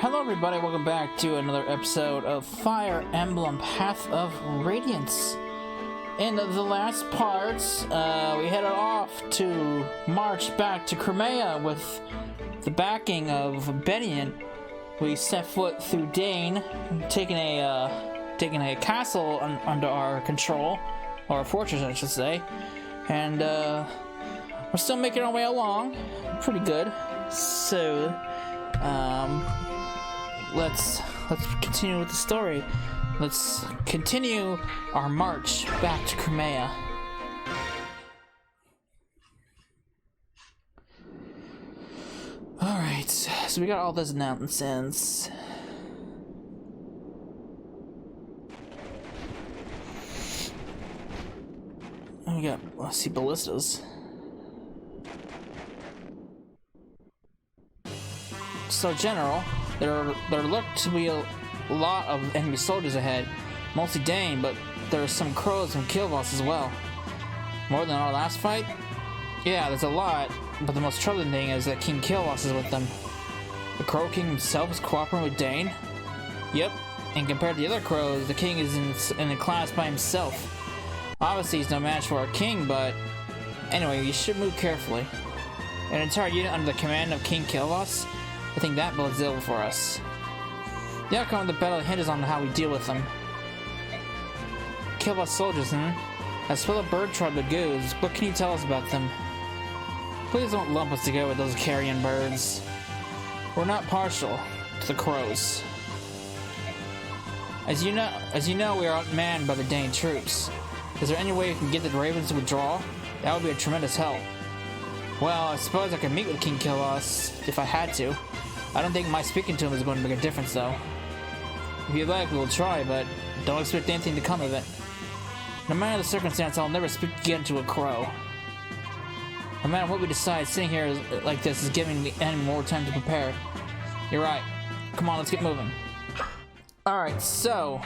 Hello everybody, welcome back to another episode of Fire Emblem Path of Radiance. In the last parts, we headed off to march back to Crimea with the backing of Daein. We set foot through Daein, taking a castle under our control, or a fortress I should say, and we're still making our way along, pretty good. So, let's continue with the story. Let's continue our march back to Crimea. Alright, so we got all this nonsense. And we got, let's see, ballistas. So, General, there look to be a lot of enemy soldiers ahead, mostly Daein, but there are some crows and kill boss as well. More than our last fight? Yeah, there's a lot, but the most troubling thing is that King Killboss is with them. The Crow King himself is cooperating with Daein? Yep, and compared to the other crows, the king is in a class by himself. Obviously he's no match for our king, but anyway, you should move carefully. An entire unit under the command of King Killboss? I think that bodes ill for us. The outcome of the battle hinges on how we deal with them. Killboss soldiers, As for the bird tribe of goos, what can you tell us about them? Please don't lump us together with those carrion birds. We're not partial to the crows. As you know, we are outmanned by the Daein troops. Is there any way we can get the ravens to withdraw? That would be a tremendous help. Well, I suppose I could meet with King Killboss if I had to. I don't think my speaking to him is going to make a difference, though. If you'd like, we'll try, but don't expect anything to come of it. No matter the circumstance, I'll never speak again to a crow. No matter what we decide, sitting here like this is giving the enemy more time to prepare. You're right. Come on, let's get moving. Alright, so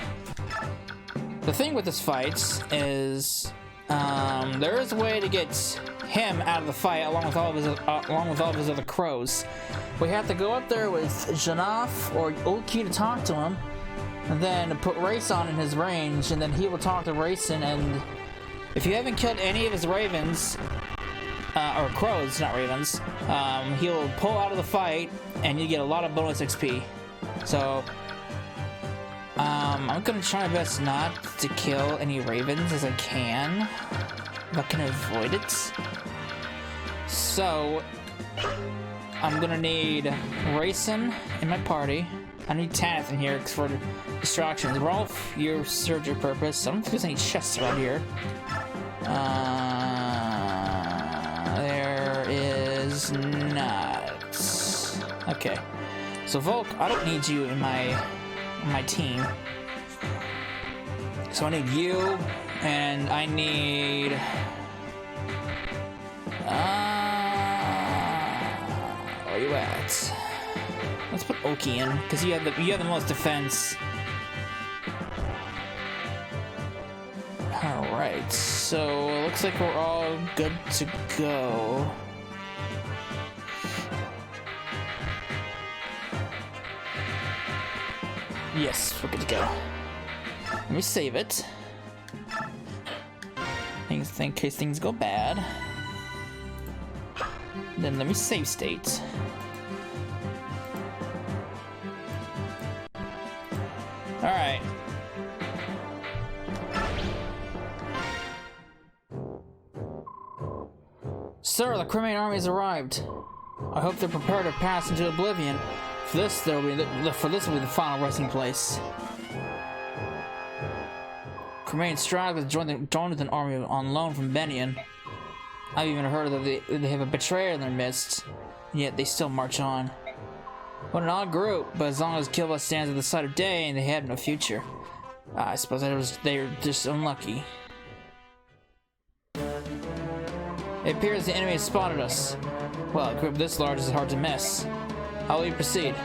the thing with this fight is there is a way to get him out of the fight along with all of his other crows. We have to go up there with Janaf or Oki to talk to him, and then put Rayson in his range, and then he will talk to Rayson. And if you haven't killed any of his ravens, or crows, not ravens, he'll pull out of the fight, and you get a lot of bonus XP. So I'm gonna try my best not to kill any ravens as I can, if I can avoid it. So I'm gonna need Rayson in my party. I need Tanith in here for distractions. Rolf, you served your purpose. I don't think there's any chests around here. There is not. Okay. So Volk, I don't need you in my team. So I need you, and I need where are you at? Let's put Oki in, because you have the most defense. Alright, so it looks like we're all good to go. Yes, we're good to go. Let me save it. In case things go bad. Then let me save state. Alright. Sir, the Crimean army has arrived. I hope they're prepared to pass into oblivion. For this will be the final resting place. Crimean stragglers joined with an army on loan from Daein. I've even heard that they have a betrayer in their midst, and yet they still march on. What an odd group, but as long as Killboss stands at the side of Daein, they have no future. I suppose they're just unlucky. It appears the enemy has spotted us. Well, a group this large is hard to miss. How will you proceed?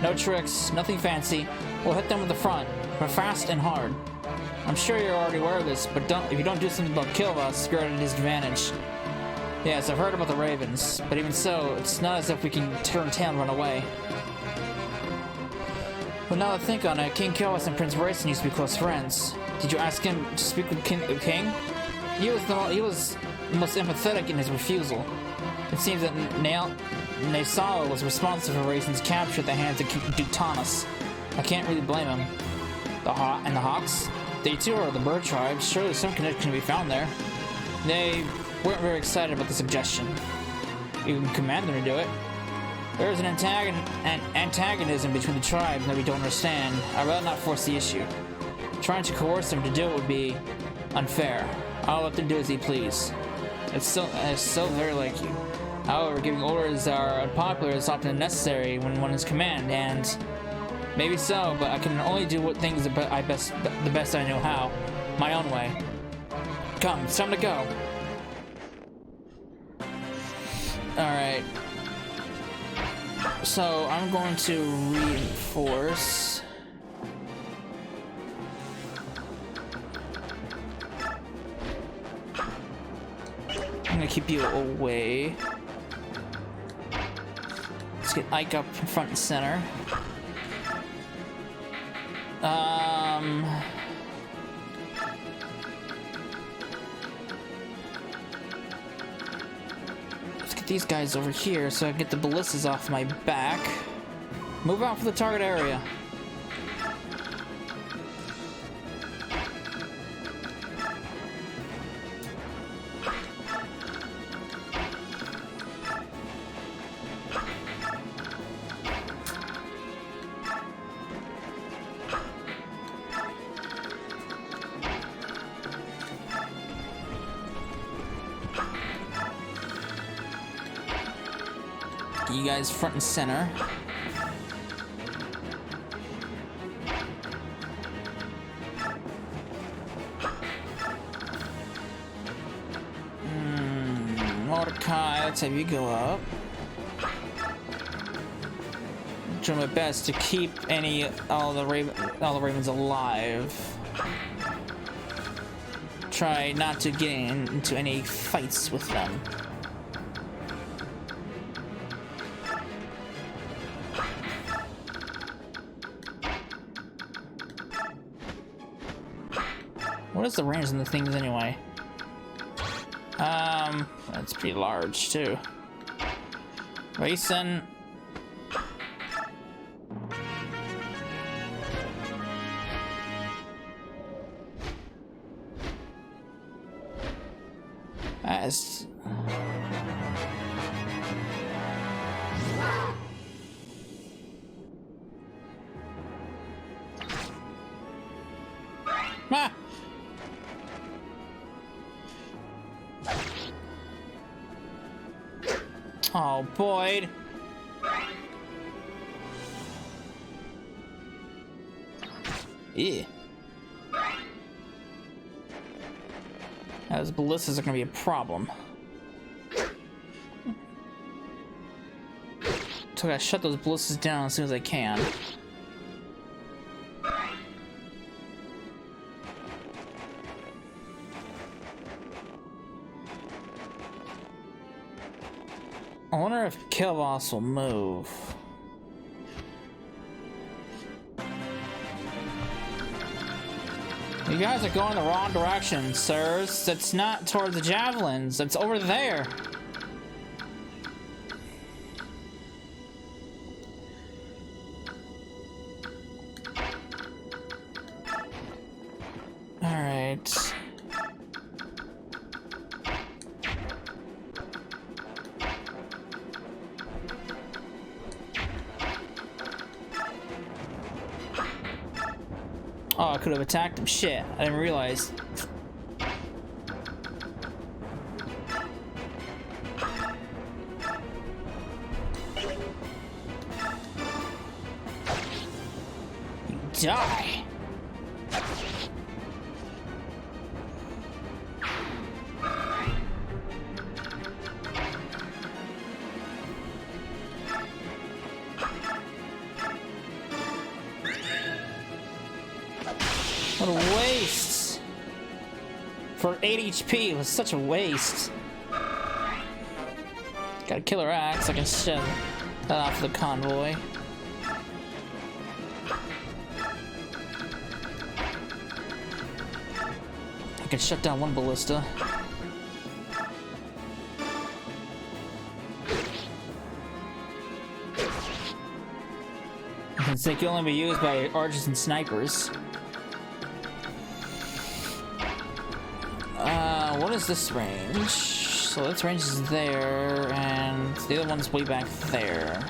No tricks, nothing fancy. We'll hit them with the front, but fast and hard. I'm sure you're already aware of this, but if you don't do something about Killboss, you're at a disadvantage. Yes, I've heard about the ravens, but even so, it's not as if we can turn tail and run away. Well, now that I think on it, King Killis and Prince Rayson used to be close friends. Did you ask him to speak with King? He was the most empathetic in his refusal. It seems that Naisala was responsible for Rayson's capture at the hands of King Dutanus. I can't really blame him. The Hawks? They too are the bird tribe. Surely some connection can be found there. They weren't very excited about the suggestion. You can command them to do it. There is an antagonism between the tribes that we don't understand. I'd rather not force the issue. Trying to coerce them to do it would be unfair. I'll let them do as they please. It's so very like you. However, giving orders that are unpopular is often necessary when one is command, and maybe so, but I can only do what things the best I know how, my own way. Come, it's time to go. Alright. So, I'm going to reinforce. I'm gonna keep you away. Let's get Ike up in front and center. Let's get these guys over here so I can get the ballistas off my back. Move out for the target area. You guys front and center. Mordecai, let's have you go up. Try my best to keep all the ravens alive. Try not to get into any fights with them. What is the range in the things anyway? That's pretty large too. Rayson. As ah! Oh, Boyd. Yeah. Those ballistas are gonna be a problem. So I gotta shut those ballistas down as soon as I can. I wonder if Kill Boss will move. You guys are going the wrong direction, sirs. That's not towards the javelins. That's over there. All right. Oh, I could have attacked him. Shit, I didn't realize. You die. What a waste! For 8 HP, it was such a waste. Got a killer axe, I can shove that off the convoy. I can shut down one ballista. Since they can only be used by archers and snipers. What is this range? So this range is there, and the other one's way back there.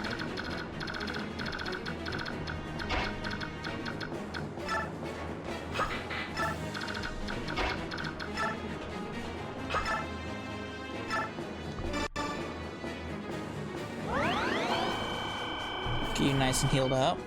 Get you nice and healed up.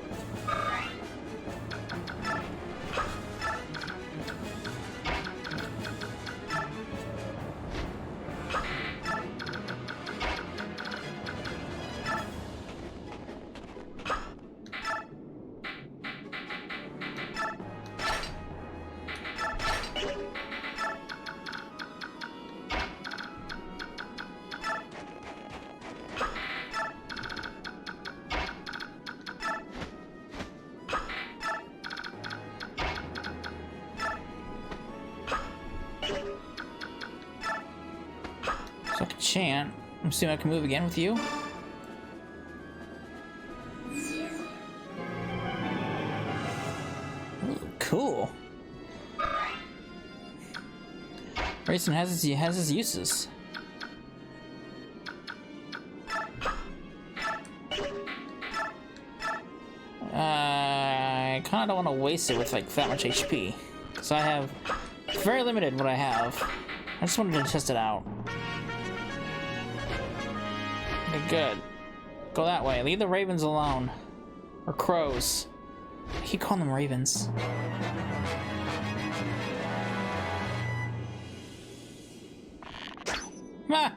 So I can chant. I'm assuming I can move again with you. Ooh, cool. Rayson has his uses. I kind of don't want to waste it with like that much HP, because I have very limited what I have. I just wanted to test it out. Okay, good. Go that way. Leave the ravens alone. Or crows. I keep calling them ravens. Ah!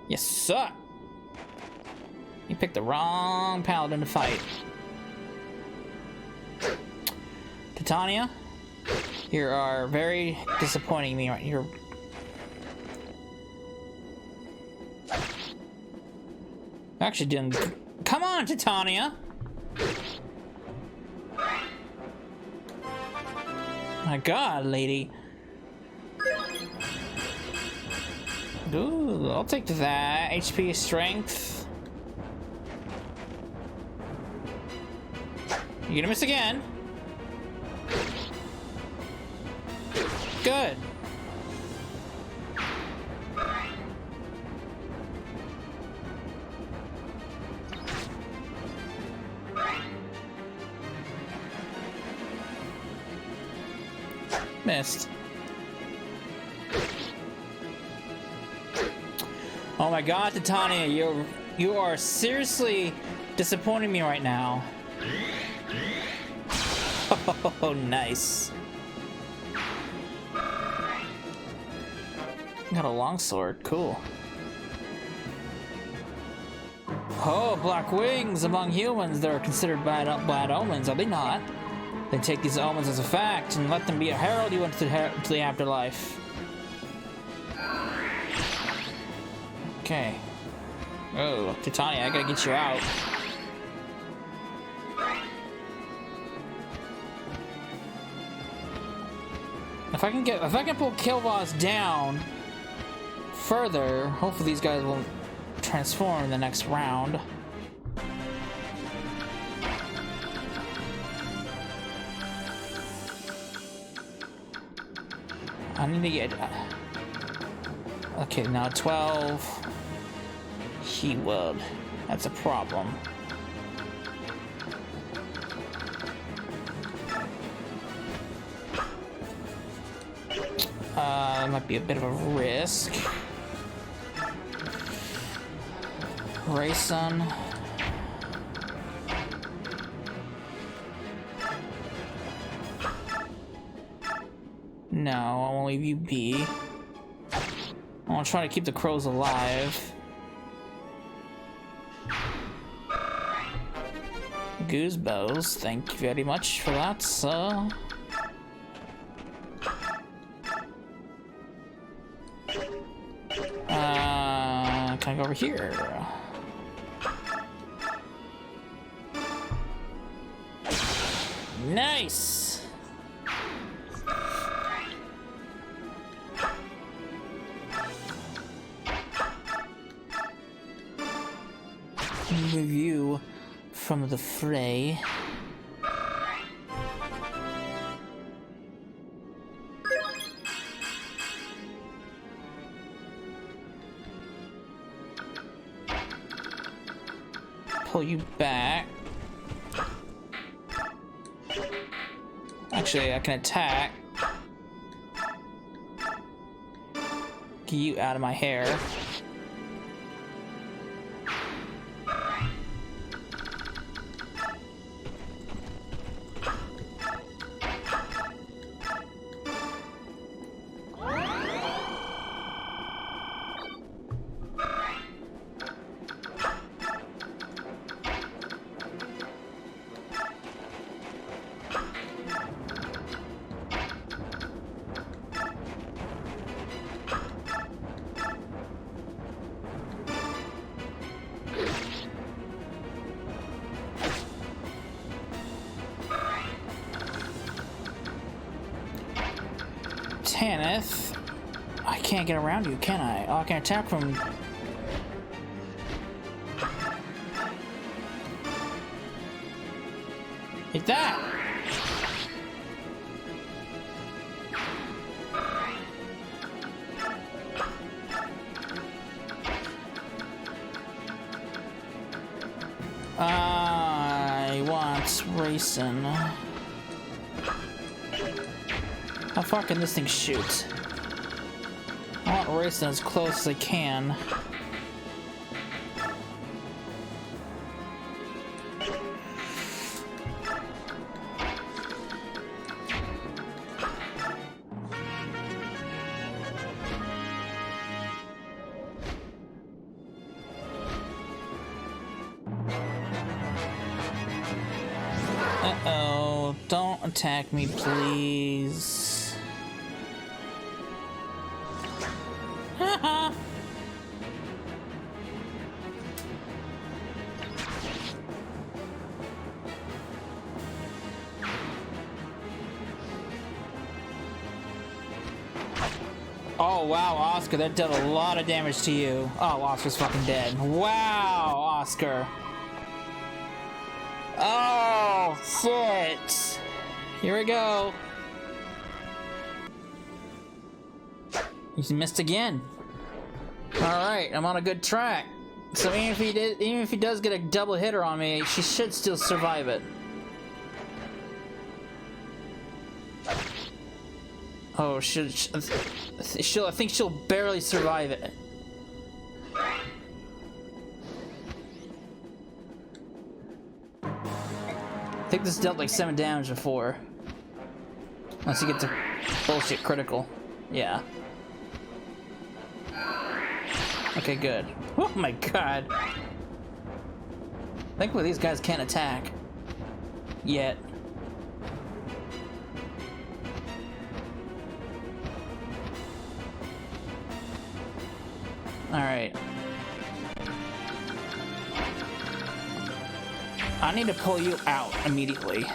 You suck! You picked the wrong paladin to fight. Titania, you are very disappointing me right here. Actually didn't. Come on, Titania! My god, lady. Ooh, I'll take that. HP, strength. You're gonna miss again. Good. Missed. Oh my god, Titania, you are seriously disappointing me right now. Oh, nice. Got a longsword, cool. Oh, black wings among humans that are considered bad omens, are they not? They take these omens as a fact and let them be a herald you into the afterlife. Okay. Oh, Titania, I gotta get you out. If I can pull Killboss down further, hopefully these guys won't transform in the next round. I need to get... Okay, now 12. He will. That's a problem. It might be a bit of a risk. Rayson. No, I won't leave you be. I want to try to keep the crows alive. Goose bows, thank you very much for that, sir. Can I go over here? Nice! Remove you from the fray. Pull you back. Actually, I can attack. Get you out of my hair. Tanith, I can't get around you, can I? Oh, I can attack from... Hit that! I want racing. How far can this thing shoot? I want racing as close as I can. Uh-oh, don't attack me, please. Oh wow, Oscar, that did a lot of damage to you. Oh, Oscar's fucking dead. Wow, Oscar. Oh, shit. Here we go. He missed again. Alright, I'm on a good track. So even if he does get a double hitter on me, she should still survive it. Oh, I think she'll barely survive it. I think this dealt like 7 damage before. Unless you get to bullshit critical. Yeah. Okay, good. Oh my god. Thankfully these guys can't attack. Yet. Alright. I need to pull you out immediately.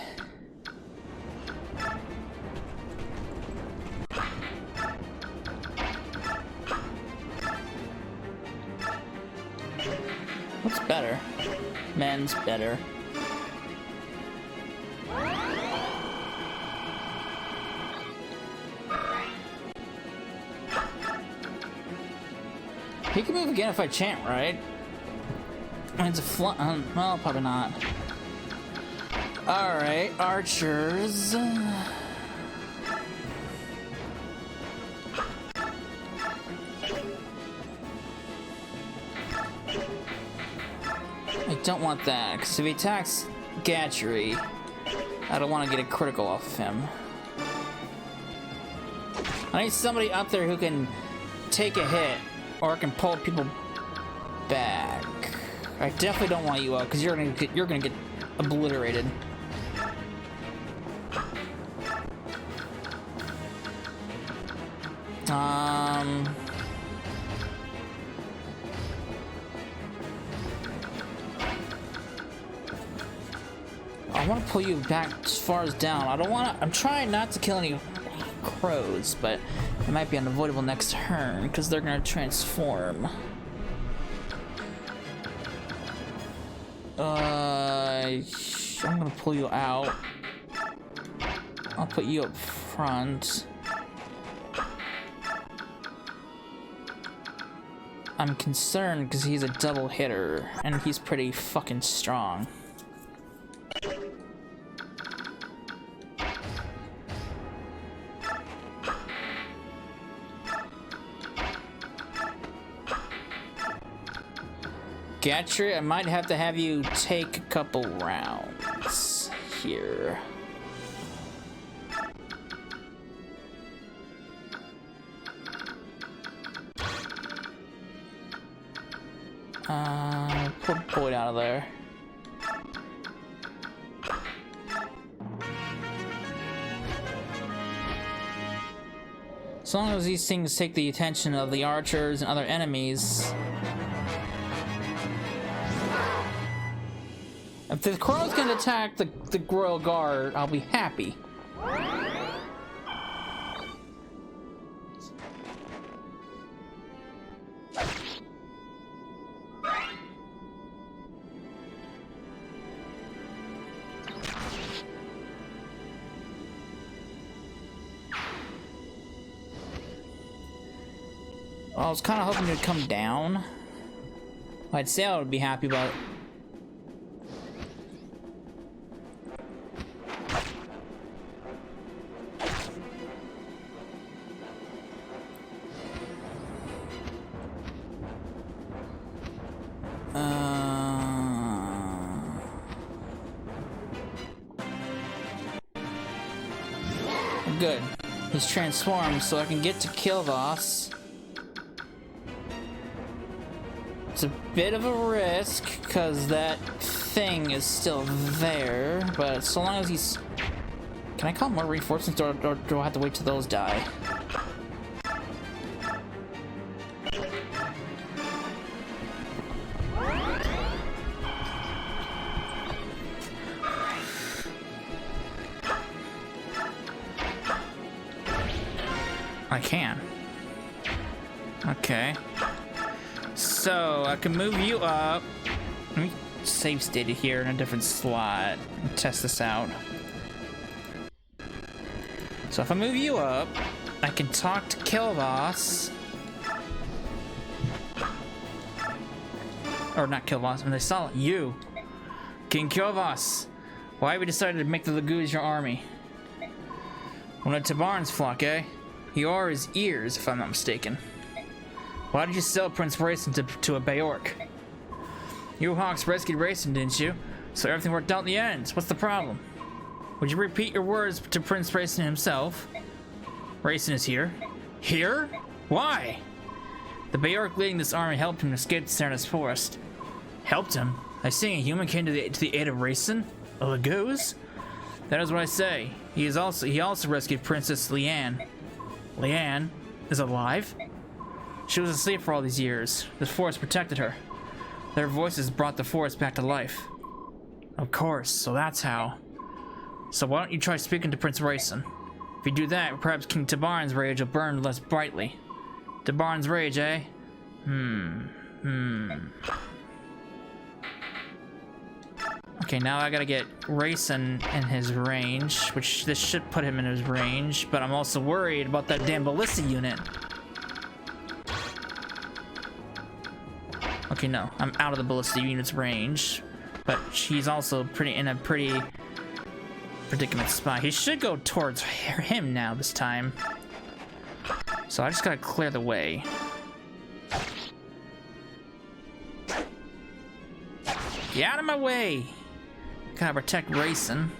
What's better? Men's better. He can move again if I chant, right? It's a well, probably not. Alright, archers. I don't want that, because if he attacks Gatchery, I don't want to get a critical off of him. I need somebody up there who can take a hit, or can pull people back. I definitely don't want you up, because you're gonna get obliterated. I want to pull you back as far as down. I don't want to. I'm trying not to kill any crows, but it might be unavoidable next turn because they're gonna transform. I'm gonna pull you out. I'll put you up front. I'm concerned because he's a double hitter and he's pretty fucking strong. Gatry, I might have to have you take a couple rounds here. Put Boyd out of there. As long as these things take the attention of the archers and other enemies. If the crows can attack the royal guard, I'll be happy. I was kind of hoping you'd come down. I'd say I would be happy, but good. He's transformed, so I can get to Kilvas. It's a bit of a risk, because that thing is still there, but so long as he's... Can I call more reinforcements, or do I have to wait till those die? I can. Okay. So, I can move you up. Let me save state it here in a different slot and test this out. So if I move you up, I can talk to Kilvas. Or not Kilvas, I mean, they saw you. King Kilvas. Why have you decided to make the Lagoons your army? One of Tabarn's flock, eh? You are his ears, if I'm not mistaken. Why did you sell Prince Rayson to a Bayork? You Hawks rescued Rayson, didn't you? So everything worked out in the end. What's the problem? Would you repeat your words to Prince Rayson himself? Rayson is here. Here? Why? The Bayork leading this army helped him escape the Cernus Forest. Helped him? I see a human came to the aid of Rayson? A Lagoos? That is what I say. He also rescued Princess Leanne. Leanne is alive? She was asleep for all these years. The forest protected her. Their voices brought the forest back to life. Of course, so that's how. So why don't you try speaking to Prince Rayson? If you do that, perhaps King Tabarn's rage will burn less brightly. Tabarn's rage, eh? Okay, now I gotta get Rayson in his range, which this should put him in his range, but I'm also worried about that damn ballista unit. Okay, no, I'm out of the ballista unit's range, but he's also in a pretty predicament spot. He should go towards him now this time. So I just gotta clear the way. Get out of my way! Gotta protect Rayson.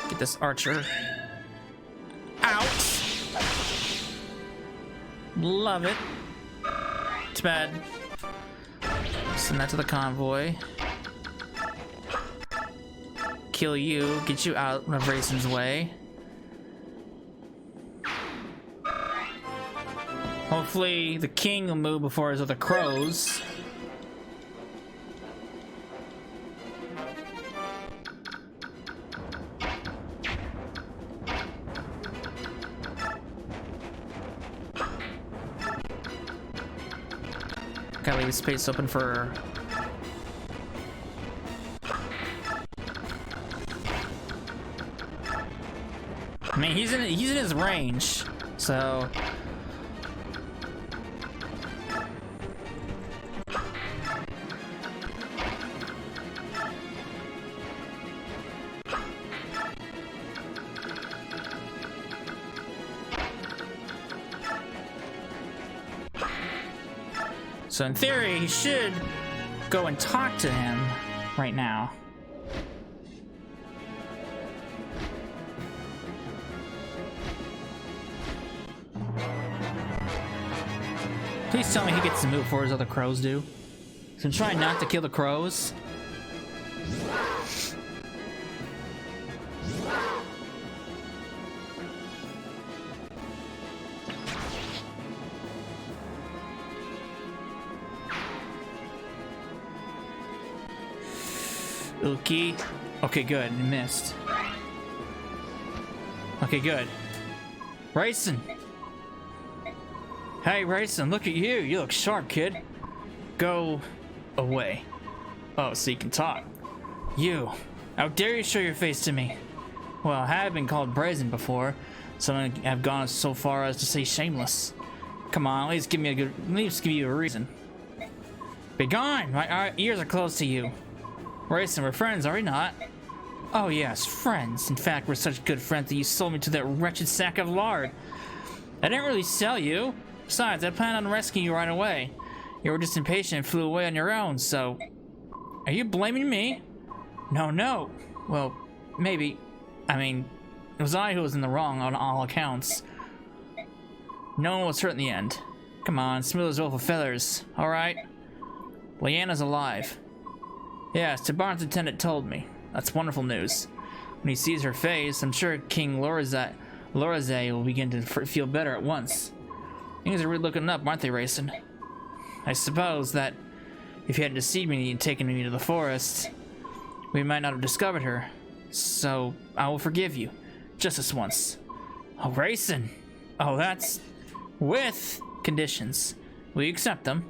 Get this archer out. Love it. It's bad. Send that to the convoy. Kill you, get you out of Rayson's way. Hopefully the king will move before his other crows. Gotta leave space open for... I mean, he's in his range, so... So in theory, he should go and talk to him right now. Please tell me he gets to move before his other crows do. So I'm trying not to kill the crows. Okay. Okay, good. You missed. Okay, good. Rayson! Hey, Rayson, look at you. You look sharp, kid. Go away. Oh, so you can talk. You. How dare you show your face to me? Well, I have been called brazen before. Some have gone so far as to say shameless. Come on, at least give you a reason. Be gone! My ears are closed to you. Rayson, we're friends, are we not? Oh yes, friends. In fact, we're such good friends that you sold me to that wretched sack of lard. I didn't really sell you. Besides, I planned on rescuing you right away. You were just impatient and flew away on your own, so... Are you blaming me? No. Well, maybe. I mean, it was I who was in the wrong on all accounts. No one was hurt in the end. Come on, smooth as woeful feathers, alright? Leanna's alive. Yes, Dabarn's attendant told me. That's wonderful news. When he sees her face, I'm sure King Lorazay will begin to feel better at once. Things are really looking up, aren't they, Rayson? I suppose that if you hadn't deceived me and taken me to the forest, we might not have discovered her. So, I will forgive you. Just this once. Oh, Rayson! Oh, that's... with conditions. Will you accept them?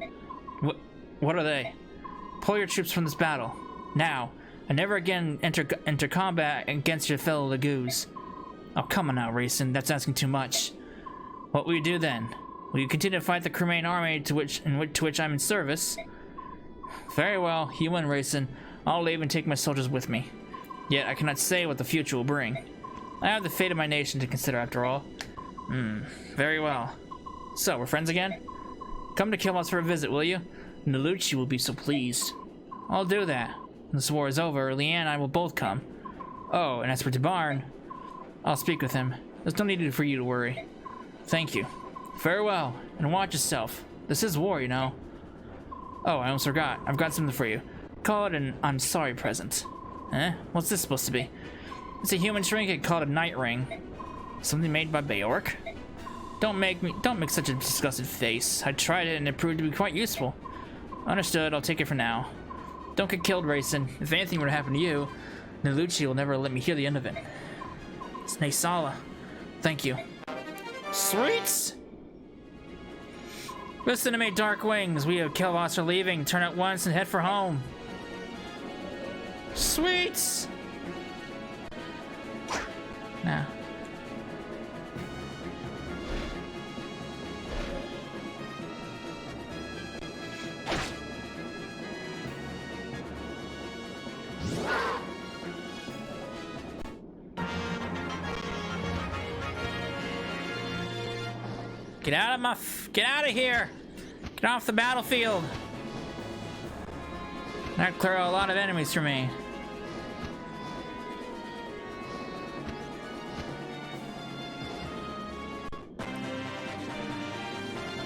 What are they? Pull your troops from this battle. Now, and never again enter combat against your fellow Lagoos. Oh, come on now, Rayson. That's asking too much. What will you do then? Will you continue to fight the Cremain army to which I'm in service? Very well. You win, Rayson. I'll leave and take my soldiers with me. Yet, I cannot say what the future will bring. I have the fate of my nation to consider, after all. Very well. So, we're friends again? Come to Kilmos for a visit, will you? Nalucci will be so pleased. I'll do that. When this war is over, Leanne and I will both come. Oh, and as for Daein, I'll speak with him. There's no need for you to worry. Thank you. Farewell, and watch yourself. This is war, you know. Oh, I almost forgot. I've got something for you. Call it an I'm sorry present. Eh? What's this supposed to be? It's a human trinket called a night ring. Something made by Beork? Don't make such a disgusted face. I tried it and it proved to be quite useful. Understood, I'll take it for now. Don't get killed, Rayson. If anything were to happen to you, Nalucci will never let me hear the end of it. It's Naysala. Thank you. Sweets! Listen to me, Dark Wings. We of Kilmos are leaving. Turn at once and head for home. Sweets! Nah. Get out of here! Get off the battlefield! That'd clear out a lot of enemies for me.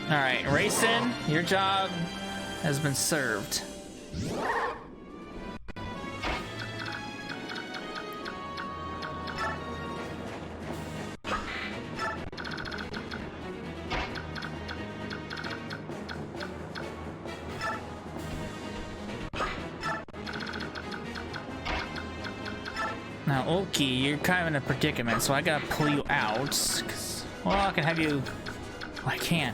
Alright, Rayson, your job has been served. Now, Oki, you're kind of in a predicament, so I gotta pull you out. Well, I can have you... Well, I can't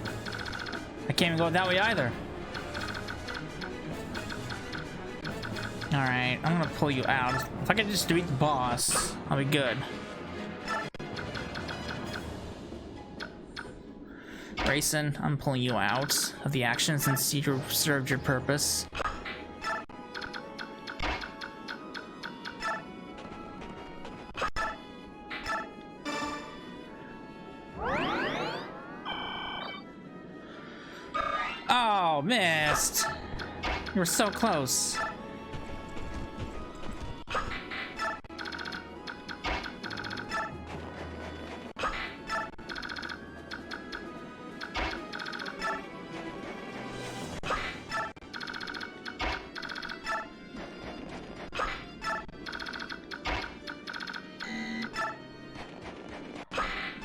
even go that way either. Alright, I'm gonna pull you out. If I can just defeat the boss, I'll be good. Grayson, I'm pulling you out of the action since you served your purpose. Oh, missed! You were so close.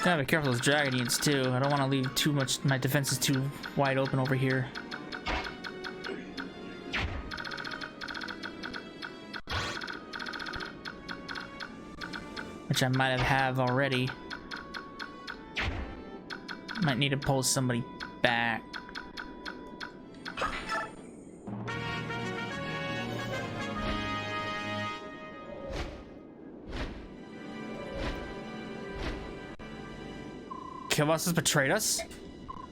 Gotta be careful with those Radiance too. I don't want to leave too much. My defense is too wide open over here. Which I might have already. Might need to pull somebody back. Killboss has betrayed us?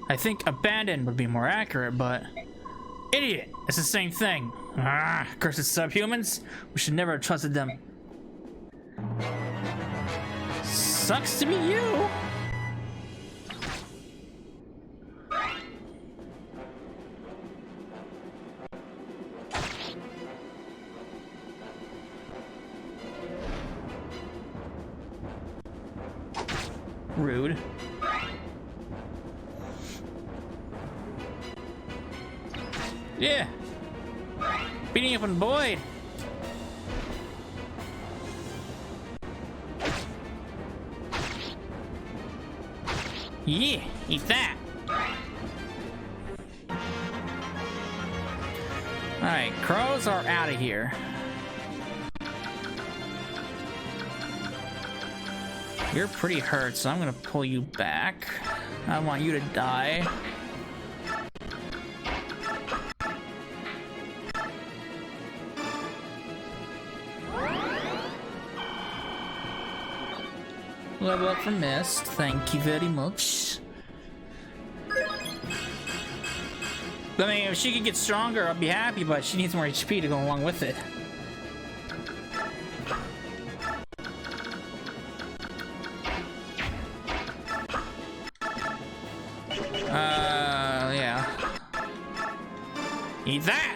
I think abandoned would be more accurate, but... Idiot! It's the same thing. Ah, cursed subhumans? We should never have trusted them. Sucks to be you! Rude. Yeah. Beating up on Boyd. Yeah, eat that. Alright, crows are out of here. You're pretty hurt, so I'm gonna pull you back. I want you to die. Level up for Mist, thank you very much. I mean, if she could get stronger, I'll be happy, but she needs more HP to go along with it. Yeah. Eat that!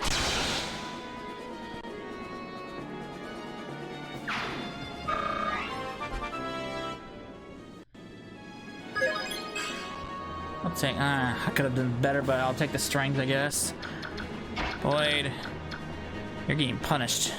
I'll take, I could have done better, but I'll take the strength, I guess. Boyd, you're getting punished.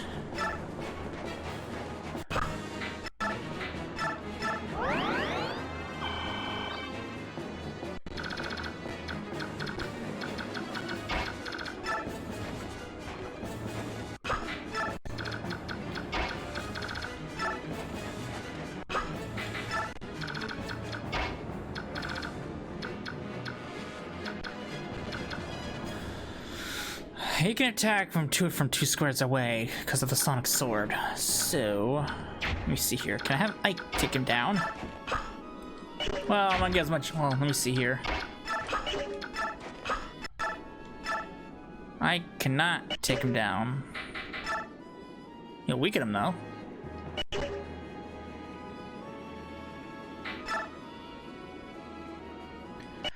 He can attack from two squares away because of the sonic sword. So, let me see here. Can I have Ike take him down? Well, I'm gonna get as much. Well, let me see here. I cannot take him down. You'll weaken him though.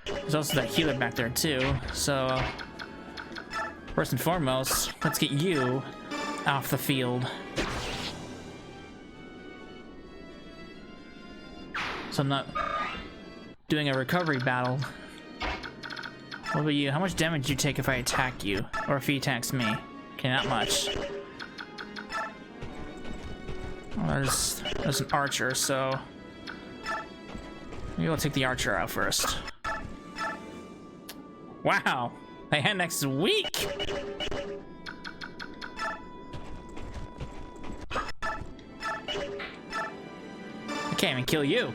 There's also that healer back there too. So. First and foremost, let's get you off the field. So I'm not doing a recovery battle. What about you? How much damage do you take if I attack you? Or if he attacks me? Okay, not much. Well, there's an archer, so... maybe I'll take the archer out first. Wow! My hand next week. I can't even kill you.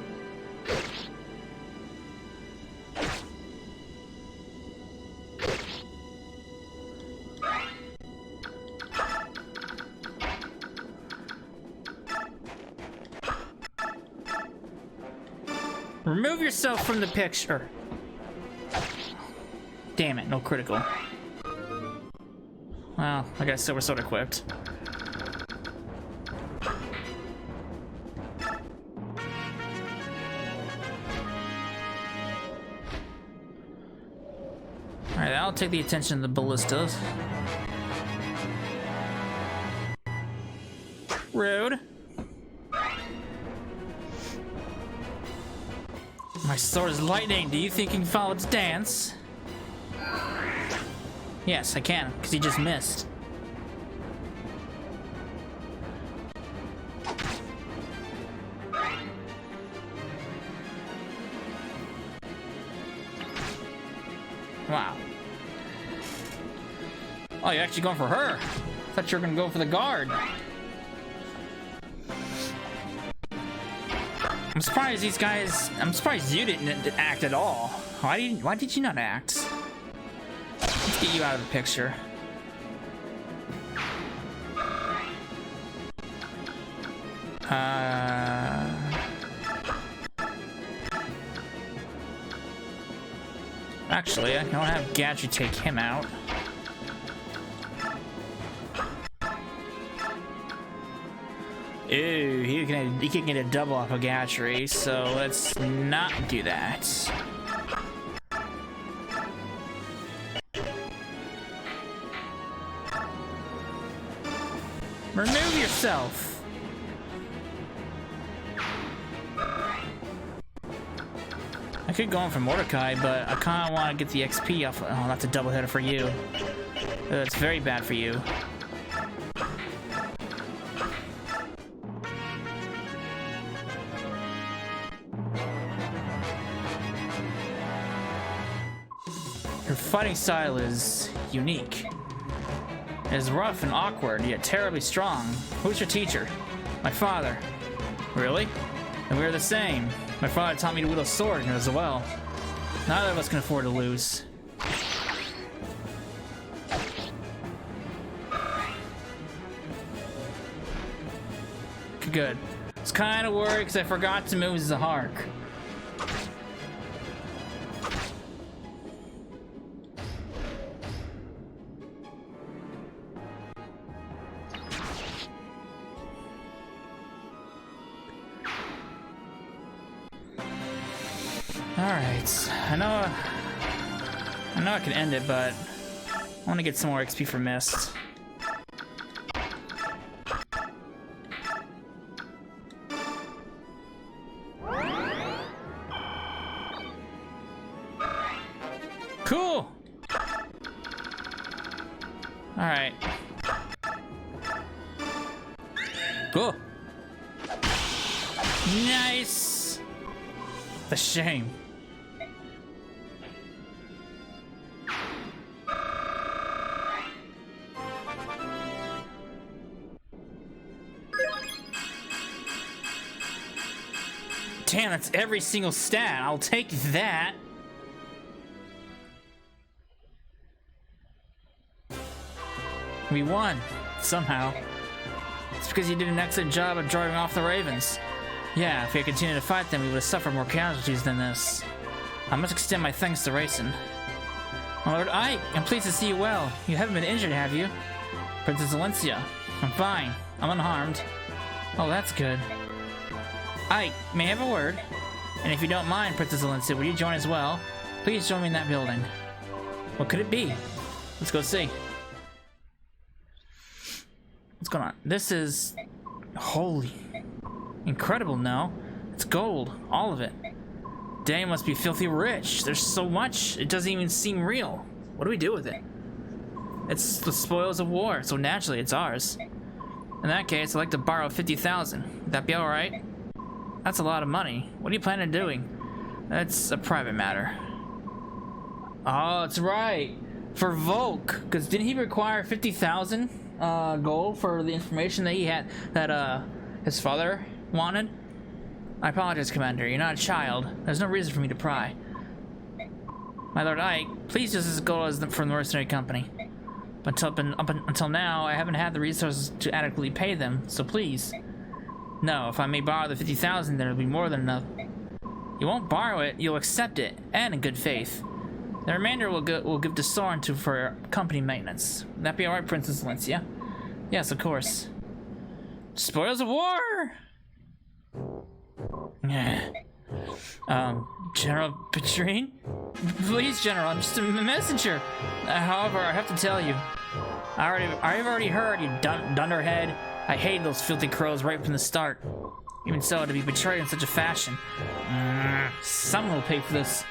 Remove yourself from the picture. Damn it, no critical. Well, I got a silver sword equipped. Alright, I'll take the attention of the ballistas. Rude. My sword is lightning. Do you think you can follow its dance? Yes, I can, because you just missed. Wow. Oh, you're actually going for her. I thought you were going to go for the guard. I'm surprised these guys... I'm surprised you didn't act at all. Why did you not act? Let's get you out of the picture. Actually, I don't have Gatry take him out. Ooh, he can get a double off of Gatry, so let's not do that. Remove yourself. I could go in for Mordecai, but I kind of want to get the XP off. Oh, that's a double hitter for you. That's very bad for you. Your fighting style is unique. It is rough and awkward, yet terribly strong. Who's your teacher? My father. Really? And we're the same. My father taught me to wield a sword as well. Neither of us can afford to lose. Good. I was kind of worried because I forgot to move Zahark. Alright, I know I can end it, but I want to get some more XP for Mist. Cool! Alright. Cool. Nice! The shame. Damn, that's every single stat. I'll take that. We won. Somehow. It's because you did an excellent job of driving off the Ravens. Yeah, if we had continued to fight them, we would have suffered more casualties than this. I must extend my thanks to Rayson. My Lord Ike, I'm pleased to see you well. You haven't been injured, have you? Princess Valencia. I'm fine. I'm unharmed. Oh, that's good. Ike, may I have a word? And if you don't mind, Princess Valencia, will you join as well? Please join me in that building. What could it be? Let's go see. What's going on? This is... holy... incredible, no? It's gold. All of it. Daein must be filthy rich. There's so much, it doesn't even seem real. What do we do with it? It's the spoils of war, so naturally it's ours. In that case, I'd like to borrow 50,000. Would that be alright? That's a lot of money. What are you planning on doing? That's a private matter. Oh, that's right. For Volk. Because didn't he require 50,000 gold for the information that he had, that his father wanted? I apologize, Commander. You're not a child. There's no reason for me to pry. My Lord Ike, please use this gold as from the mercenary company. But until now, I haven't had the resources to adequately pay them, so please. No, if I may borrow the 50,000, then it'll be more than enough. You won't borrow it, you'll accept it, and in good faith. The remainder will give to Soren for company maintenance. Would that be alright, Princess Valencia? Yes, of course. Spoils of war! General Petrine? Please, General, I'm just a messenger. However, I have to tell you, I've already heard, you dunderhead. I hated those filthy crows right from the start. Even so, to be betrayed in such a fashion. Someone will pay for this.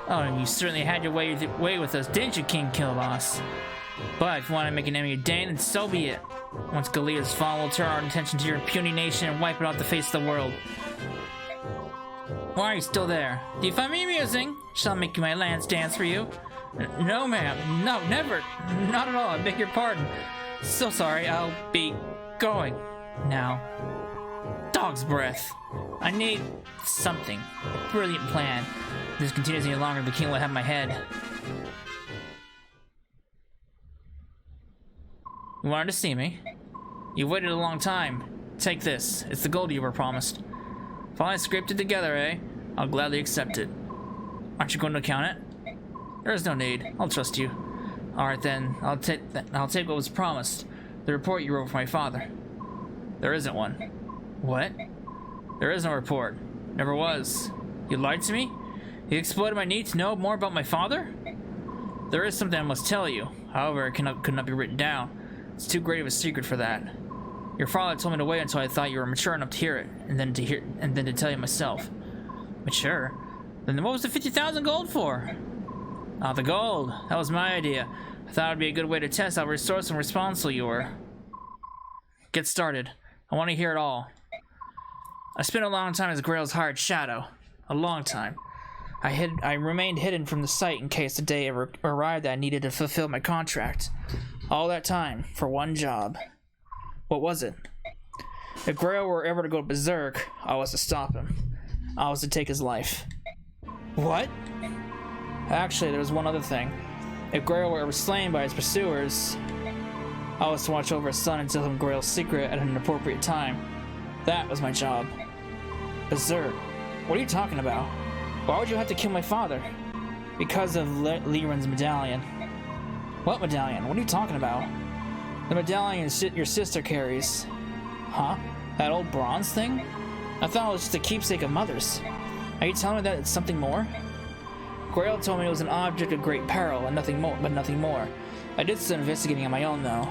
Oh, and you certainly had your way with us, didn't you, King Kilboss? But if you want to make an enemy of Daein, then so be it. Once Galea's fallen, we'll turn our attention to your puny nation and wipe it off the face of the world. Why are you still there? Do you find me amusing? Shall I make my lance dance for you? No, ma'am. No, never. Not at all. I beg your pardon. So sorry. I'll be going now. Dog's breath. I need something. A brilliant plan. If this continues any longer, the king will have my head. You wanted to see me? You waited a long time. Take this. It's the gold you were promised. If I scraped it together, eh? I'll gladly accept it. Aren't you going to count it? There is no need. I'll trust you. Alright then, I'll take what was promised. The report you wrote for my father. There isn't one. What? There is no report. Never was. You lied to me? You exploited my need to know more about my father? There is something I must tell you. However, it could not be written down. It's too great of a secret for that. Your father told me to wait until I thought you were mature enough to hear it, and then to tell you myself. Mature? Then what was the 50,000 gold for? Ah, the gold. That was my idea. I thought it would be a good way to test how resourceful and responsible you were. Get started. I want to hear it all. I spent a long time as Grail's hired shadow. A long time. I remained hidden from the sight in case the day ever arrived that I needed to fulfill my contract. All that time, for one job. What was it? If Grail were ever to go berserk, I was to stop him. I was to take his life. What? Actually, there was one other thing. If Grail were ever slain by his pursuers, I was to watch over his son and tell him Grail's secret at an appropriate time. That was my job. Berserk? What are you talking about? Why would you have to kill my father? Because of Liren's medallion. What medallion? What are you talking about? The medallion your sister carries. Huh? That old bronze thing? I thought it was just a keepsake of Mother's. Are you telling me that it's something more? Grail told me it was an object of great peril and nothing more. I did some investigating on my own though.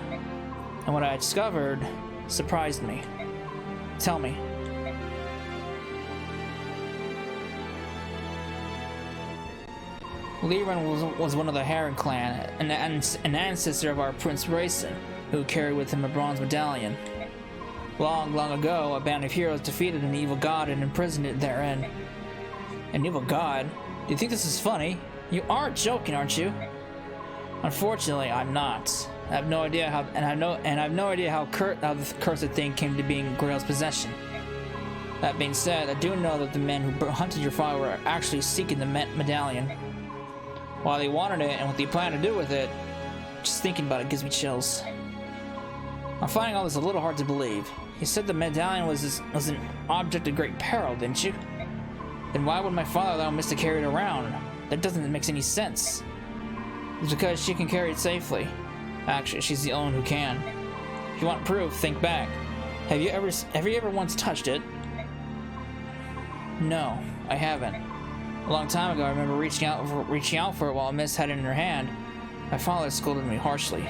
And what I discovered surprised me. Tell me. Liren was one of the Heron clan, an ancestor of our Prince Rayson, who carried with him a bronze medallion. Long, long ago, a band of heroes defeated an evil god and imprisoned it therein. An evil god? Do you think this is funny? You aren't joking, aren't you? Unfortunately, I'm not. I have no idea how, and I have no idea how the cursed thing came to be in Grail's possession. That being said, I do know that the men who hunted your father were actually seeking the medallion. While they wanted it and what they planned to do with it, just thinking about it gives me chills. I'm finding all this a little hard to believe. You said the medallion was an object of great peril, didn't you? Then why would my father allow Miss to carry it around? That doesn't make any sense. It's because she can carry it safely. Actually, she's the only one who can. If you want proof, think back. Have you ever once touched it? No, I haven't. A long time ago, I remember reaching out for it while Miss had it in her hand. My father scolded me harshly.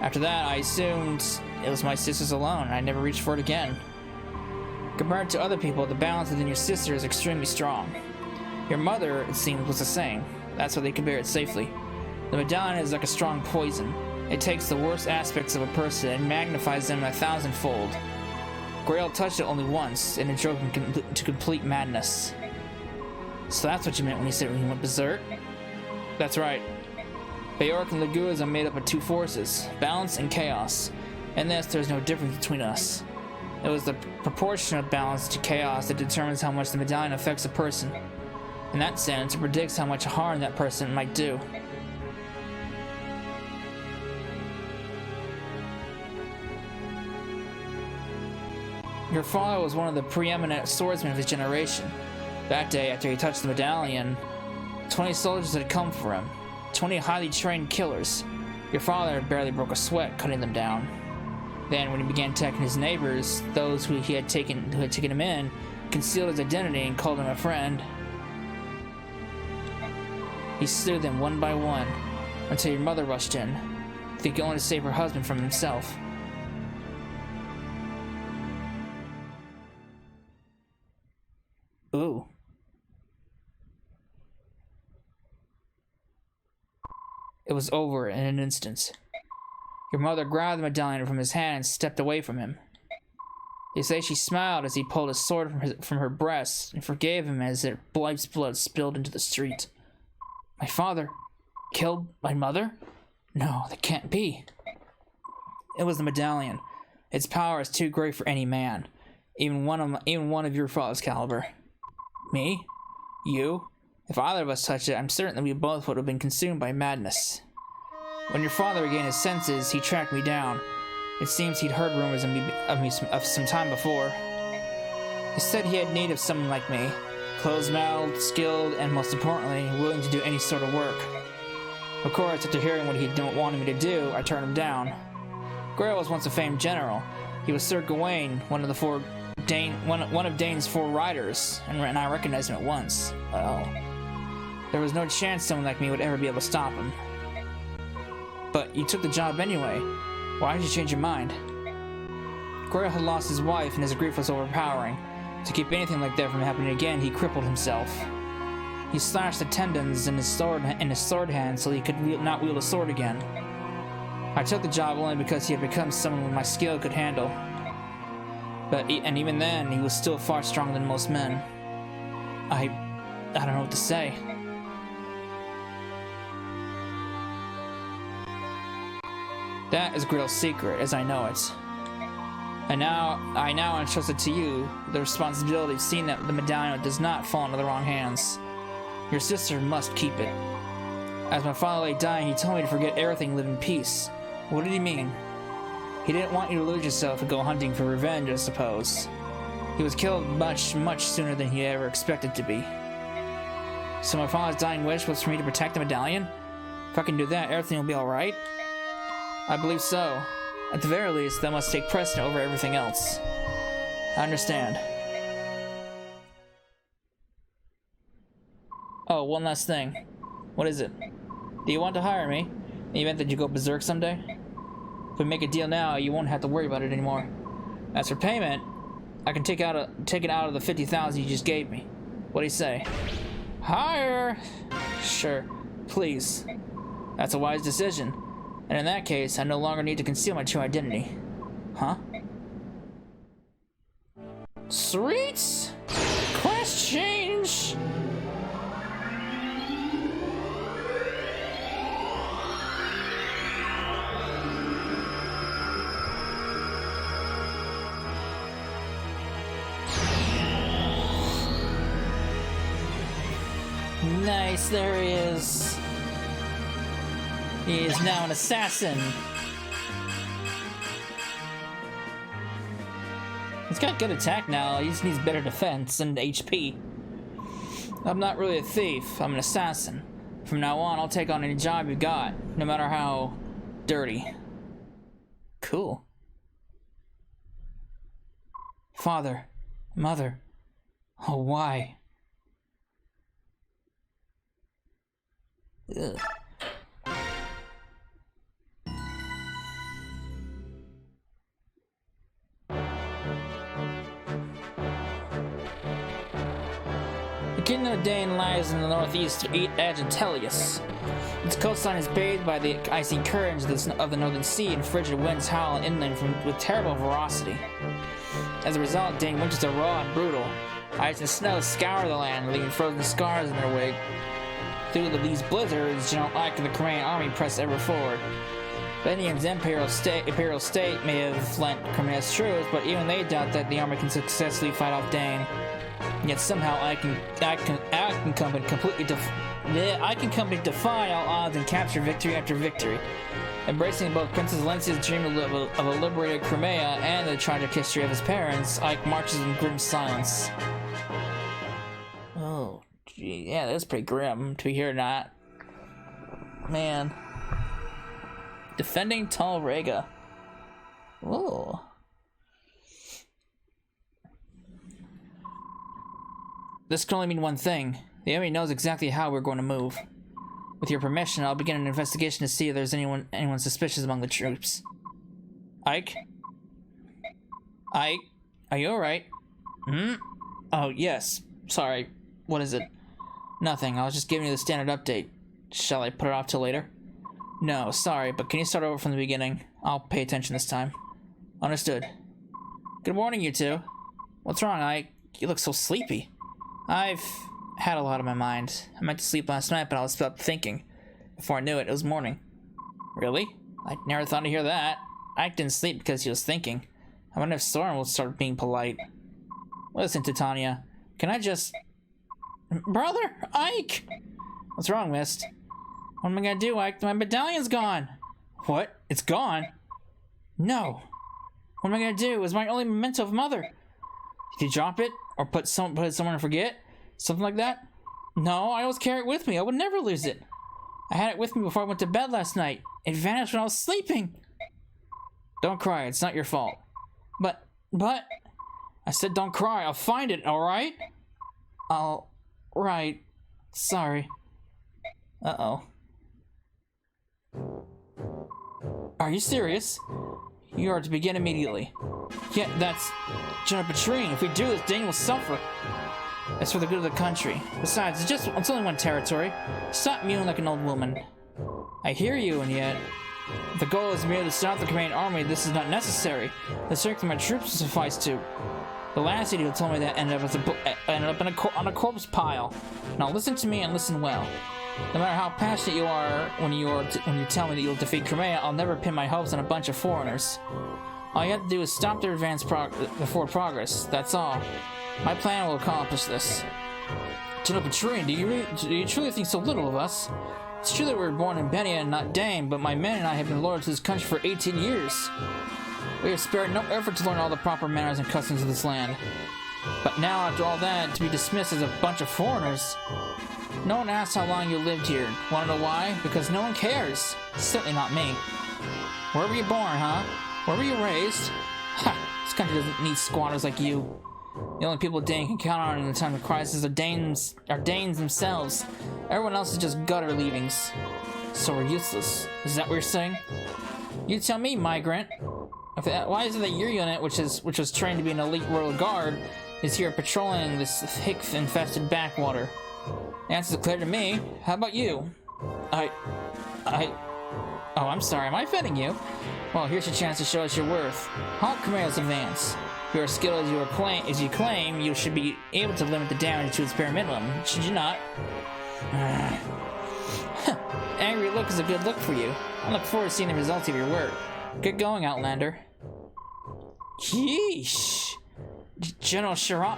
After that, I assumed it was my sister's alone, and I never reached for it again. Compared to other people, the balance within your sister is extremely strong. Your mother, it seems, was the same. That's why they can bear it safely. The medallion is like a strong poison. It takes the worst aspects of a person and magnifies them 1,000-fold. Grail touched it only once, and it drove him to complete madness. So that's what you meant when you said he went berserk? That's right. Bajork and Leguas are made up of two forces, balance and chaos. In this, there's no difference between us. It was the proportion of balance to chaos that determines how much the medallion affects a person. In that sense, it predicts how much harm that person might do. Your father was one of the preeminent swordsmen of his generation. That day, after he touched the medallion, 20 soldiers had come for him. 20 highly trained killers. Your father barely broke a sweat cutting them down. Then, when he began attacking his neighbors, those who had taken him in, concealed his identity and called him a friend. He slew them one by one, until your mother rushed in, thinking only to save her husband from himself. Ooh. It was over in an instant. Your mother grabbed the medallion from his hand and stepped away from him. They say she smiled as he pulled his sword from her breast and forgave him as their life's blood spilled into the street. My father killed my mother? No, that can't be. It was the medallion. Its power is too great for any man, even one of your father's caliber. Me? You? If either of us touched it, I'm certain that we both would have been consumed by madness. When your father regained his senses, he tracked me down. It seems he'd heard rumors of some time before. He said he had need of someone like me, close-mouthed, skilled, and most importantly, willing to do any sort of work. Of course, after hearing what he wanted me to do, I turned him down. Grail was once a famed general. He was Sir Gawain, one of Daein's 4 riders, and I recognized him at once. Well, there was no chance someone like me would ever be able to stop him. But you took the job anyway. Why did you change your mind? Grail had lost his wife and his grief was overpowering. To keep anything like that from happening again, he crippled himself. He slashed the tendons in his sword hand so he could not wield a sword again. I took the job only because he had become someone my skill could handle. And even then, he was still far stronger than most men. I don't know what to say. That is Grail's secret, as I know it. I now entrust it to you, the responsibility of seeing that the medallion does not fall into the wrong hands. Your sister must keep it. As my father lay dying, he told me to forget everything and live in peace. What did he mean? He didn't want you to lose yourself and go hunting for revenge, I suppose. He was killed much, much sooner than he ever expected to be. So my father's dying wish was for me to protect the medallion? If I can do that, everything will be alright? I believe so. At the very least, that must take precedent over everything else. I understand. Oh, one last thing. What is it? Do you want to hire me, in the event that you go berserk someday? If we make a deal now, you won't have to worry about it anymore. As for payment, I can take it out of the 50,000 you just gave me. What do you say? Hire! Sure, please. That's a wise decision. And in that case, I no longer need to conceal my true identity. Huh? Sweet! Quest change! Nice, there he is. He is now an assassin. He's got good attack now, he just needs better defense and HP. I'm not really a thief, I'm an assassin. From now on, I'll take on any job you got, no matter how dirty. Cool. Father, mother, oh why? Ugh. The kingdom of Daein lies in the northeast edge of Tellius. Its coastline is bathed by the icy currents of the northern sea, and frigid winds howl inland with terrible ferocity. As a result, Daein winters are raw and brutal. Ice and snow scour the land, leaving frozen scars in their wake. Through these blizzards, General Ike and the Crimean army press ever forward. Daein's imperial state may have lent Crimea's troops, but even they doubt that the army can successfully fight off Daein. Yet somehow I can completely defy all odds and capture victory after victory. Embracing both Princess Lencia's dream of a liberated Crimea and the tragic history of his parents, Ike marches in grim silence. Yeah, that's pretty grim to be here or not. Man. Defending Tal Rega. Whoa. This can only mean one thing. The enemy knows exactly how we're going to move. With your permission, I'll begin an investigation to see if there's anyone suspicious among the troops. Ike? Ike? Are you alright? Hmm? Oh, yes. Sorry. What is it? Nothing. I was just giving you the standard update. Shall I put it off till later? No, sorry, but can you start over from the beginning? I'll pay attention this time. Understood. Good morning, you two. What's wrong, Ike? You look so sleepy. I've had a lot on my mind. I meant to sleep last night, but I was up thinking. Before I knew it, it was morning. Really? I never thought to hear that. Ike didn't sleep because he was thinking. I wonder if Soren will start being polite. Listen, Titania. Can I just... Brother! Ike! What's wrong, Mist? What am I gonna do, Ike? My medallion's gone! What? It's gone? No. What am I gonna do? It was my only memento of Mother. Did you drop it? Or put it somewhere to forget? Something like that? No, I always carry it with me. I would never lose it. I had it with me before I went to bed last night. It vanished when I was sleeping. Don't cry. It's not your fault. But... I said don't cry. I'll find it, alright? Right. Sorry. Uh-oh. Are you serious? You are to begin immediately. Yeah, that's... General Petrine. If we do this, Daein will suffer. It's for the good of the country. Besides, it's only one territory. Stop mewing like an old woman. I hear you, and yet... If the goal is merely to stop the Command Army, this is not necessary. The strength of my troops will suffice to... The last idiot who told me that ended up on a corpse pile. Now listen to me and listen well. No matter how passionate you are when you tell me that you'll defeat Crimea, I'll never pin my hopes on a bunch of foreigners. All you have to do is stop their forward progress. That's all. My plan will accomplish this. General Petrine, do you truly think so little of us? It's true that we were born in Benia and not Daein, but my men and I have been loyal to this country for 18 years. We have spared no effort to learn all the proper manners and customs of this land. But now, after all that, to be dismissed as a bunch of foreigners... No one asks how long you lived here. Wanna know why? Because no one cares. Certainly not me. Where were you born, huh? Where were you raised? Ha! This country doesn't need squatters like you. The only people Daein can count on in the time of crisis are Daeins themselves. Everyone else is just gutter leavings. So we're useless. Is that what you're saying? You tell me, migrant. Why is it that your unit, which was trained to be an elite royal guard, is here patrolling this hick-infested backwater? The answer's clear to me. How about you? Oh, I'm sorry. Am I offending you? Well, here's your chance to show us your worth. Halt Crimea's advance. If you're as skilled as you claim, you should be able to limit the damage to its bare minimum. Should you not? Angry look is a good look for you. I look forward to seeing the results of your work. Get going, Outlander. Yeesh. General Shiran.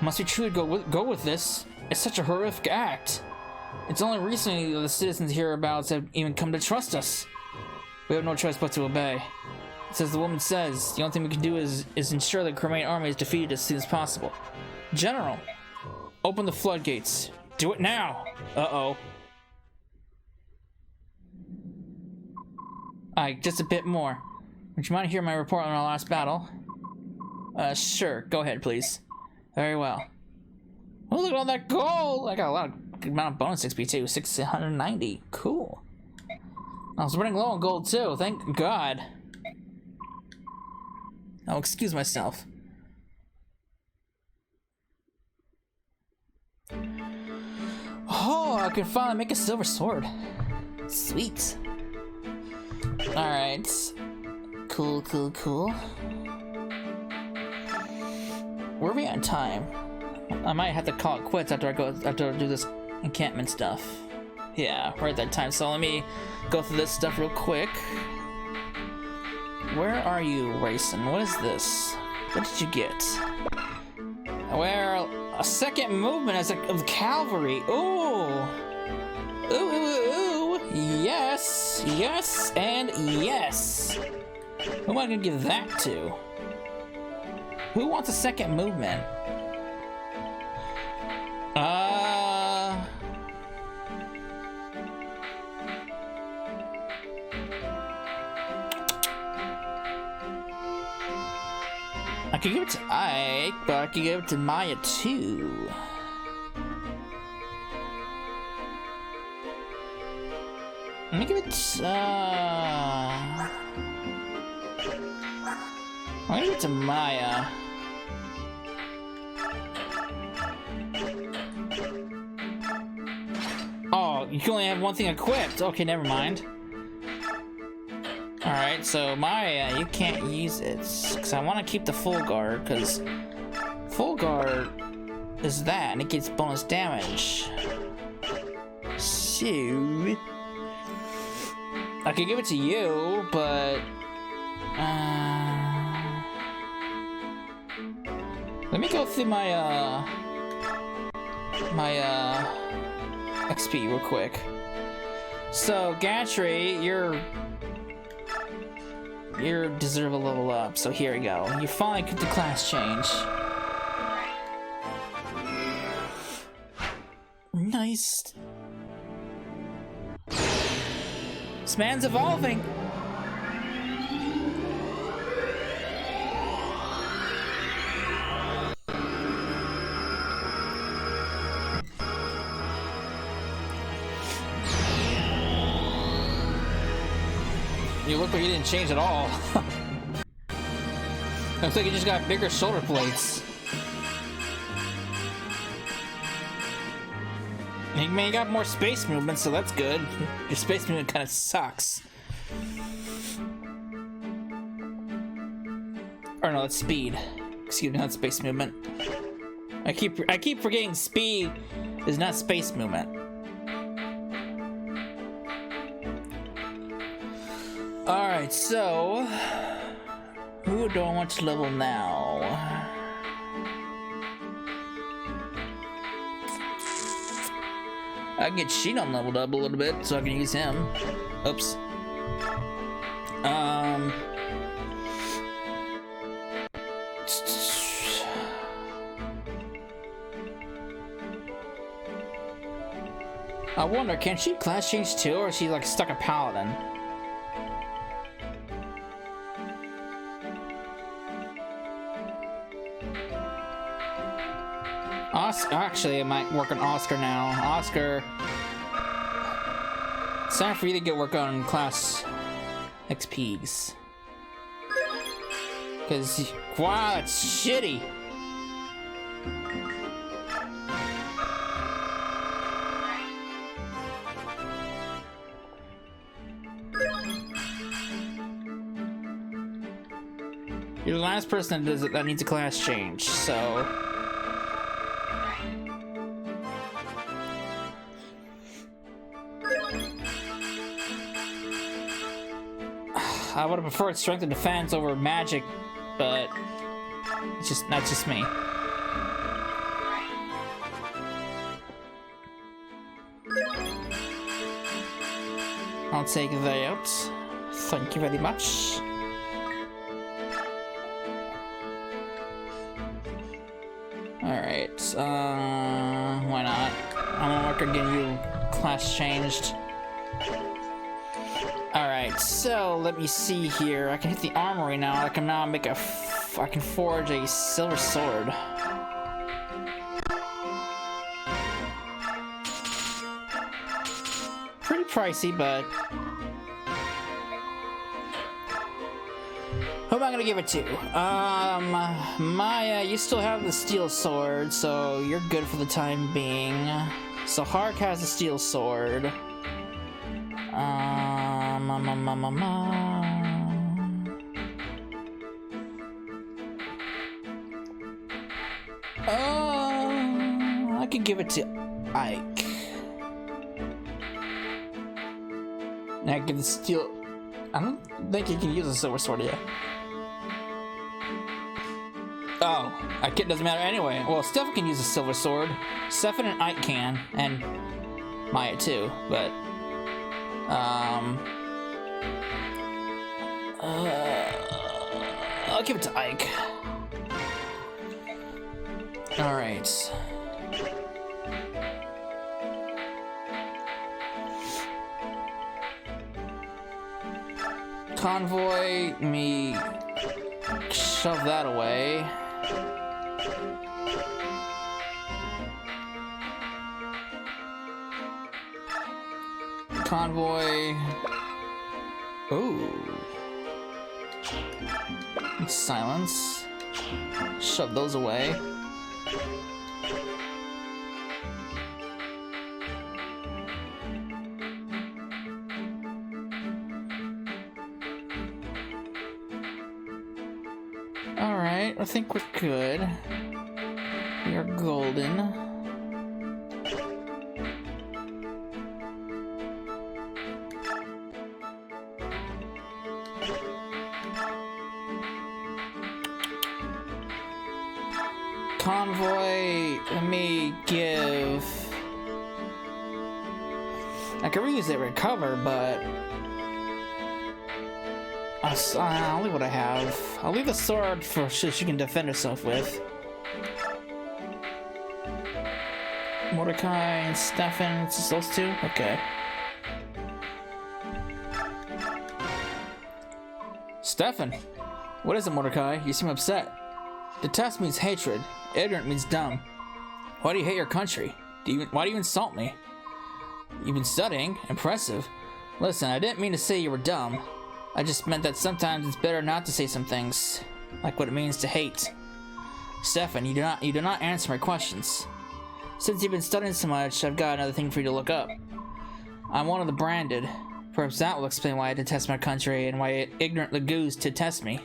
Must we truly go with this? It's such a horrific act. It's only recently that the citizens hereabouts have even come to trust us. We have no choice but to obey. It's as the woman says, the only thing we can do is ensure that the Crimean army is defeated as soon as possible. General, open the floodgates. Do it now! Uh-oh. Just a bit more. Would you mind hearing my report on our last battle? Sure. Go ahead, please. Very well. Oh, look at all that gold! I got a lot of good amount of bonus XP too. 690. Cool. I was running low on gold too. Thank God. I'll excuse myself. Oh, I can finally make a silver sword. Sweet. Alright. Cool. Where are we at in time? I might have to call it quits after I do this encampment stuff. Yeah, we're at that time, so let me go through this stuff real quick. Where are you, Rayson? What is this? What did you get? Well, a second movement as of cavalry. Ooh. Ooh. Yes, and yes. Who am I gonna give that to? Who wants a second movement? I could give it to Ike, but I could give it to Maya too. Let me give it I'm gonna give it to Maya. Oh, you can only have one thing equipped. Okay, never mind. Alright, so Maya, you can't use it. Because I want to keep the full guard, because full guard is that, and it gets bonus damage. So I could give it to you, but let me go through my XP real quick. So Gantry, you deserve a level up. So here we go. You finally get the class change. Nice. This man's evolving. You look like you didn't change at all. Looks like you just got bigger shoulder plates. Hey, man, you got more space movement, so that's good. Your space movement kind of sucks. Or no, it's speed. Excuse me, not space movement. I keep forgetting speed is not space movement. Alright, so who do I want to level now? I can get Shinon leveled up a little bit so I can use him. Oops. I wonder, can she class change too, or is she like stuck a paladin? Actually, I might work on Oscar now. Oscar, it's time for you to get work on class XPs. Cause wow, that's shitty. You're the last person that does it that needs a class change, so. I would have preferred strength and defense over magic, but it's just not just me. I'll take that. Thank you very much. Alright, why not? I'm gonna work on getting you class changed. Alright, so let me see here. I can hit the armory now. I can now make I can forge a silver sword. Pretty pricey, but who am I gonna give it to? Maya, you still have the steel sword, so you're good for the time being. So Hark has the steel sword. I could give it to Ike. Now give the steel. I don't think you can use a silver sword yet. Oh, it doesn't matter anyway. Well, Stefan can use a silver sword. Stefan and Ike can, and Maya too, but I'll give it to Ike. Alright. Convoy, me shove that away. Convoy. Ooh. Silence. Shove those away. Alright, I think we're good. We are golden. Convoy, let me give... I could reuse it, recover, but... I'll leave what I have. I'll leave the sword for so she can defend herself with. Mordecai and Stefan, it's just those two? Okay. Stefan! What is it, Mordecai? You seem upset. Detest means hatred. Ignorant means dumb. Why do you hate your country? Why do you insult me? You've been studying? Impressive. Listen, I didn't mean to say you were dumb. I just meant that sometimes it's better not to say some things, like what it means to hate. Stefan, you do not answer my questions. Since you've been studying so much, I've got another thing for you to look up. I'm one of the branded. Perhaps that will explain why I detest my country and why ignorant Lagoos detest me.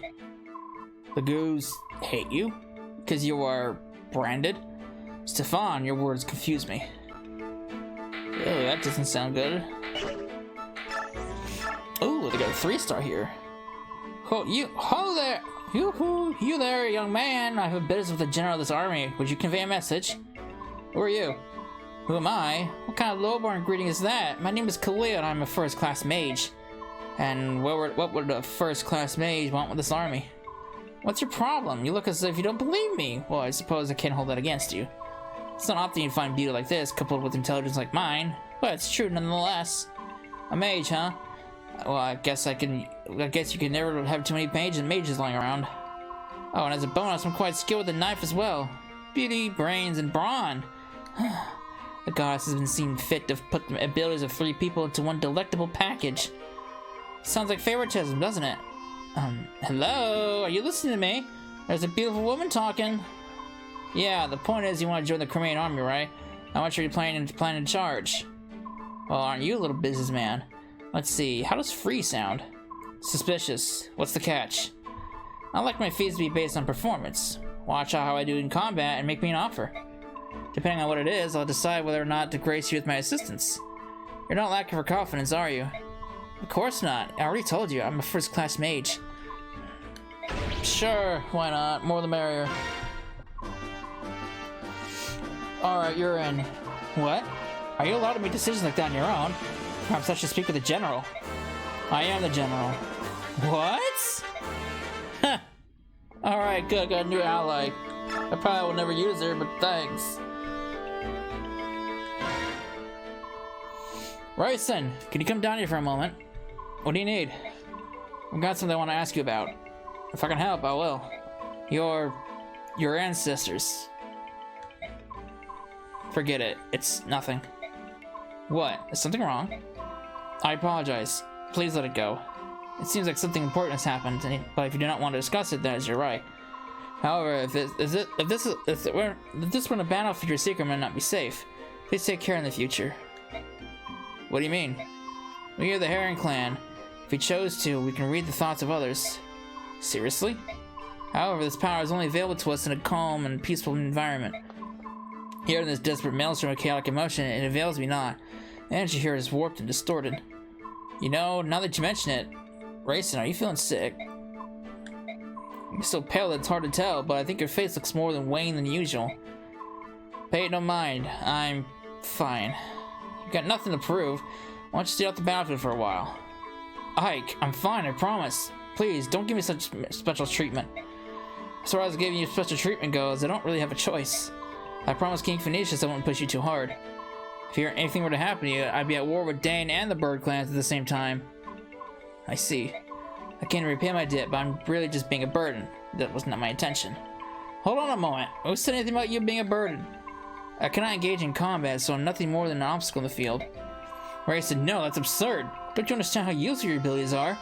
Lagoos hate you? Because you are branded? Stefan, your words confuse me. Ew, that doesn't sound good. Ooh, they got a 3-star here. Ho there! You there, young man! I have business with the general of this army. Would you convey a message? Who are you? Who am I? What kind of lowborn greeting is that? My name is Khalil and I'm a first-class mage. And what would a first-class mage want with this army? What's your problem? You look as if you don't believe me. Well, I suppose I can't hold that against you. It's not often you find beauty like this, coupled with intelligence like mine, but it's true nonetheless. A mage, huh? Well, I guess you can never have too many mages lying around. Oh, and as a bonus, I'm quite skilled with a knife as well. Beauty, brains, and brawn. The goddess has been seen fit to put the abilities of 3 people into one delectable package. Sounds like favoritism, doesn't it? Hello? Are you listening to me? There's a beautiful woman talking. Yeah, the point is you want to join the Crimean army, right? I want you to plan in charge. Well, aren't you a little businessman? Let's see, how does free sound? Suspicious. What's the catch? I like my fees to be based on performance. Watch out how I do in combat and make me an offer. Depending on what it is, I'll decide whether or not to grace you with my assistance. You're not lacking for confidence, are you? Of course not. I already told you, I'm a first-class mage. Sure, why not? More the merrier. Alright, you're in. What? Are you allowed to make decisions like that on your own? Perhaps I should speak with the general. I am the general. What? Huh. Alright, good, got a new ally. I probably will never use her, but thanks. Ryson, can you come down here for a moment? What do you need? I've got something I want to ask you about. If I can help, I will. Your ancestors. Forget it. It's nothing. What? Is something wrong? I apologize. Please let it go. It seems like something important has happened, but if you do not want to discuss it, then you're right. However, if this were a battlefield, your secret might not be safe. Please take care in the future. What do you mean? We are the Heron clan. If we chose to, we can read the thoughts of others. Seriously? However, this power is only available to us in a calm and peaceful environment. Here in this desperate maelstrom of chaotic emotion, it avails me not. The energy here is warped and distorted. You know, now that you mention it, Rayson, are you feeling sick? You're so pale that it's hard to tell, but I think your face looks more than wan than usual. Pay it no mind. I'm fine. You've got nothing to prove. Why don't you stay off the battlefield for a while? Ike, I'm fine, I promise. Please, don't give me such special treatment. As far as giving you special treatment goes, I don't really have a choice. I promised King Phoenicius I wouldn't push you too hard. If anything were to happen to you, I'd be at war with Daein and the Bird clans at the same time. I see. I can't repay my debt, but I'm really just being a burden. That was not my intention. Hold on a moment. Who said anything about you being a burden? I cannot engage in combat, so I'm nothing more than an obstacle in the field. Ray said, no, that's absurd. Don't you understand how useful your abilities are?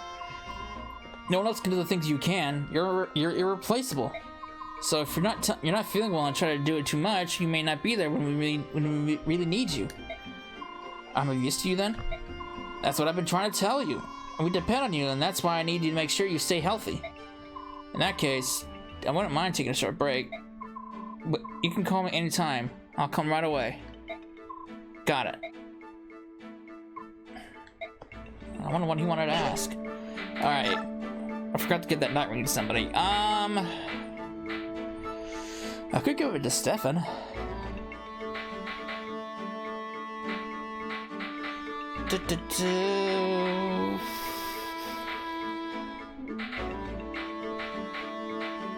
No one else can do the things you can. You're irreplaceable. So if you're not feeling well and try to do it too much, you may not be there when we really need you. I'm of use to you then? That's what I've been trying to tell you. We depend on you, and that's why I need you to make sure you stay healthy. In that case, I wouldn't mind taking a short break. But you can call me anytime. I'll come right away. Got it. I wonder what he wanted to ask. Alright. I forgot to get that night ring to somebody. I could give it to Stefan.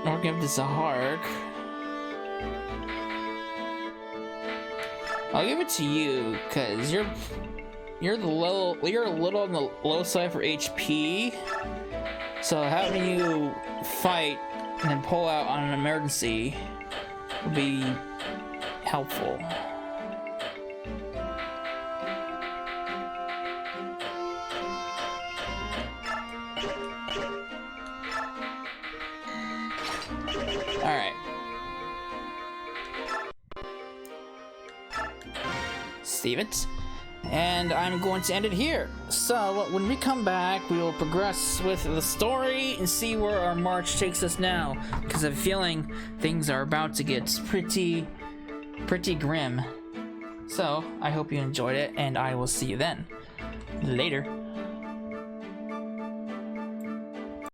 Or give this a Hark. I'll give it to you, cause you're a little on the low side for HP. So having you fight and then pull out on an emergency would be helpful. Alright. Save it. And I'm going to end it here. So when we come back, we will progress with the story and see where our march takes us now. Because I have a feeling things are about to get pretty grim. So I hope you enjoyed it, and I will see you then. Later.